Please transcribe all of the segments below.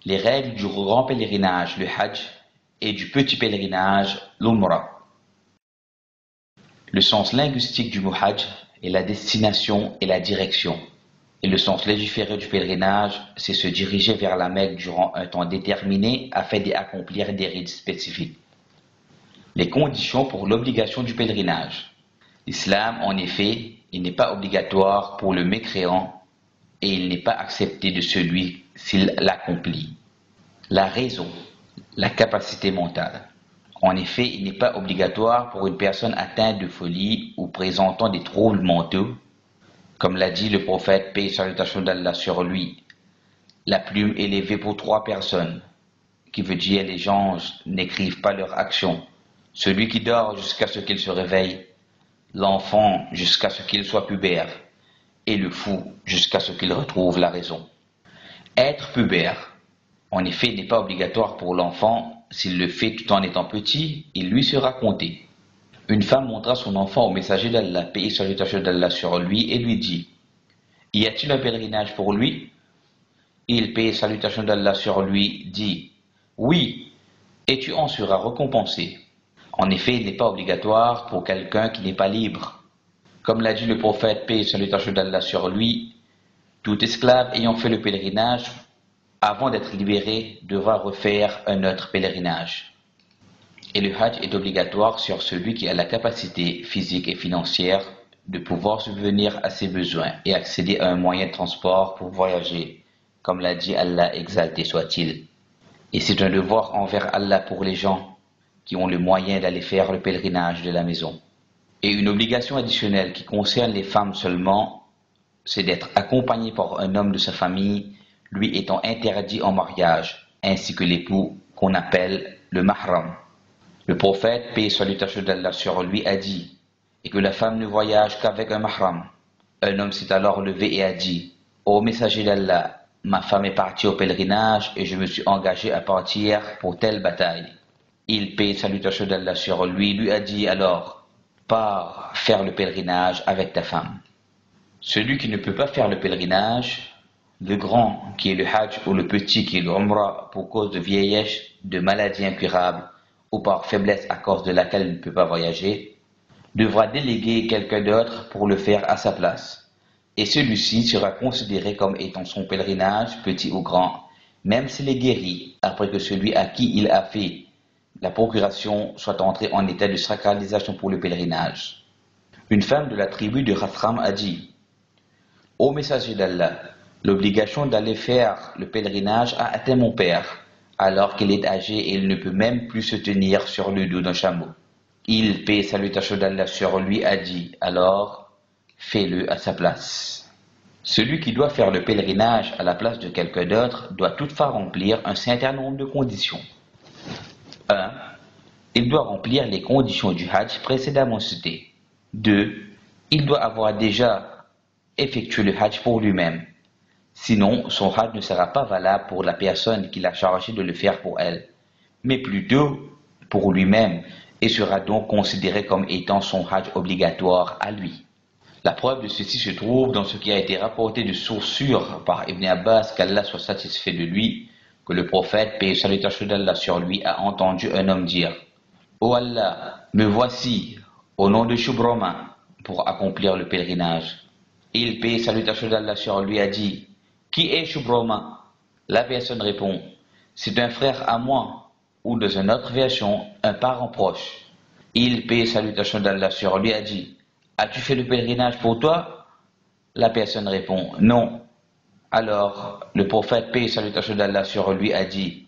Les règles du grand pèlerinage, le Hajj, et du petit pèlerinage, l'Umrah. Le sens linguistique du mot Hajj est la destination et la direction. Et le sens légiféré du pèlerinage, c'est se diriger vers la Mecque durant un temps déterminé afin d'y accomplir des rites spécifiques. Les conditions pour l'obligation du pèlerinage. L'islam, en effet, il n'est pas obligatoire pour le mécréant et il n'est pas accepté de celui s'il l'accomplit. La raison, la capacité mentale. En effet, il n'est pas obligatoire pour une personne atteinte de folie ou présentant des troubles mentaux, comme l'a dit le prophète, paix et salutations d'Allah sur lui, la plume est levée pour 3 personnes, qui veut dire les anges n'écrivent pas leurs actions, celui qui dort jusqu'à ce qu'il se réveille, l'enfant jusqu'à ce qu'il soit pubère, et le fou jusqu'à ce qu'il retrouve la raison. Être pubère, en effet, n'est pas obligatoire pour l'enfant. S'il le fait tout en étant petit, il lui sera compté. Une femme montra son enfant au messager d'Allah, paix et salutations d'Allah sur lui, et lui dit: y a-t-il un pèlerinage pour lui? Il, paix et salutations d'Allah sur lui, dit: oui, et tu en seras récompensé. En effet, il n'est pas obligatoire pour quelqu'un qui n'est pas libre. Comme l'a dit le prophète, paix et salutations d'Allah sur lui, tout esclave ayant fait le pèlerinage, avant d'être libéré, devra refaire un autre pèlerinage. Et le Hajj est obligatoire sur celui qui a la capacité physique et financière de pouvoir subvenir à ses besoins et accéder à un moyen de transport pour voyager, comme l'a dit Allah, exalté soit-il. Et c'est un devoir envers Allah pour les gens qui ont le moyen d'aller faire le pèlerinage de la maison. Et une obligation additionnelle qui concerne les femmes seulement, c'est d'être accompagnées par un homme de sa famille, lui étant interdit en mariage, ainsi que l'époux qu'on appelle le mahram. Le prophète, paix et salutations d'Allah sur lui, a dit, et que la femme ne voyage qu'avec un mahram. Un homme s'est alors levé et a dit: ô messager d'Allah, ma femme est partie au pèlerinage et je me suis engagé à partir pour telle bataille. Il, paix et salutations d'Allah sur lui a dit alors: pars faire le pèlerinage avec ta femme. Celui qui ne peut pas faire le pèlerinage, le grand qui est le Hajj ou le petit qui est le Umrah pour cause de vieillesse, de maladie incurable ou par faiblesse à cause de laquelle il ne peut pas voyager, devra déléguer quelqu'un d'autre pour le faire à sa place. Et celui-ci sera considéré comme étant son pèlerinage, petit ou grand, même s'il est guéri, après que celui à qui il a fait la procuration soit entré en état de sacralisation pour le pèlerinage. Une femme de la tribu de Khathram a dit: ô messager d'Allah, l'obligation d'aller faire le pèlerinage a atteint mon père, alors qu'il est âgé et il ne peut même plus se tenir sur le dos d'un chameau. Il, paix et salutations d'Allah sur lui, a dit alors: fais-le à sa place. Celui qui doit faire le pèlerinage à la place de quelqu'un d'autre doit toutefois remplir un certain nombre de conditions. 1. Il doit remplir les conditions du Hajj précédemment citées. 2. Il doit avoir déjà effectué le Hajj pour lui-même. Sinon, son Hajj ne sera pas valable pour la personne qui l'a chargé de le faire pour elle, mais plutôt pour lui-même, et sera donc considéré comme étant son Hajj obligatoire à lui. La preuve de ceci se trouve dans ce qui a été rapporté de source sûre par Ibn Abbas, qu'Allah soit satisfait de lui, que le prophète, paix et salutations d'Allah sur lui, a entendu un homme dire: ô Allah, me voici au nom de Shubroma pour accomplir le pèlerinage. Il, paix et salutations d'Allah sur lui, a dit: qui est Shubroma? La personne répond: c'est un frère à moi, ou dans une autre version, un parent proche. Il, paix et salutations d'Allah sur lui, a dit: as-tu fait le pèlerinage pour toi? La personne répond: non. Alors, le prophète, paix et salutations d'Allah sur lui, a dit: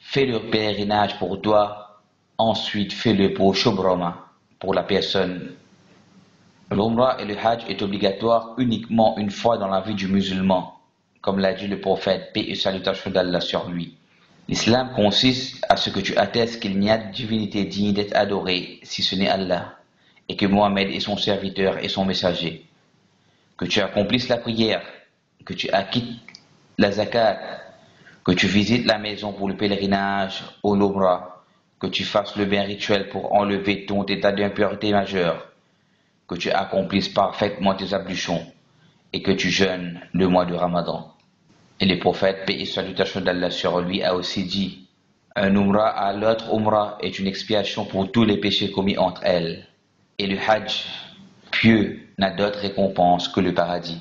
fais le pèlerinage pour toi, ensuite fais-le pour Shubroma, pour la personne. L'Umrah et le Hajj est obligatoire uniquement une fois dans la vie du musulman, comme l'a dit le prophète, paix et salutations d'Allah sur lui. L'islam consiste à ce que tu attestes qu'il n'y a de divinité digne d'être adorée si ce n'est Allah, et que Mohammed est son serviteur et son messager, que tu accomplisses la prière, que tu acquittes la zakat, que tu visites la maison pour le pèlerinage ou l'Umrah, que tu fasses le bien rituel pour enlever ton état d'impureté majeure, que tu accomplisses parfaitement tes ablutions et que tu jeûnes le mois de Ramadan. Et le prophète, paix et salutation d'Allah sur lui, a aussi dit: un umrah à l'autre umrah est une expiation pour tous les péchés commis entre elles. Et le hajj pieux n'a d'autre récompense que le paradis.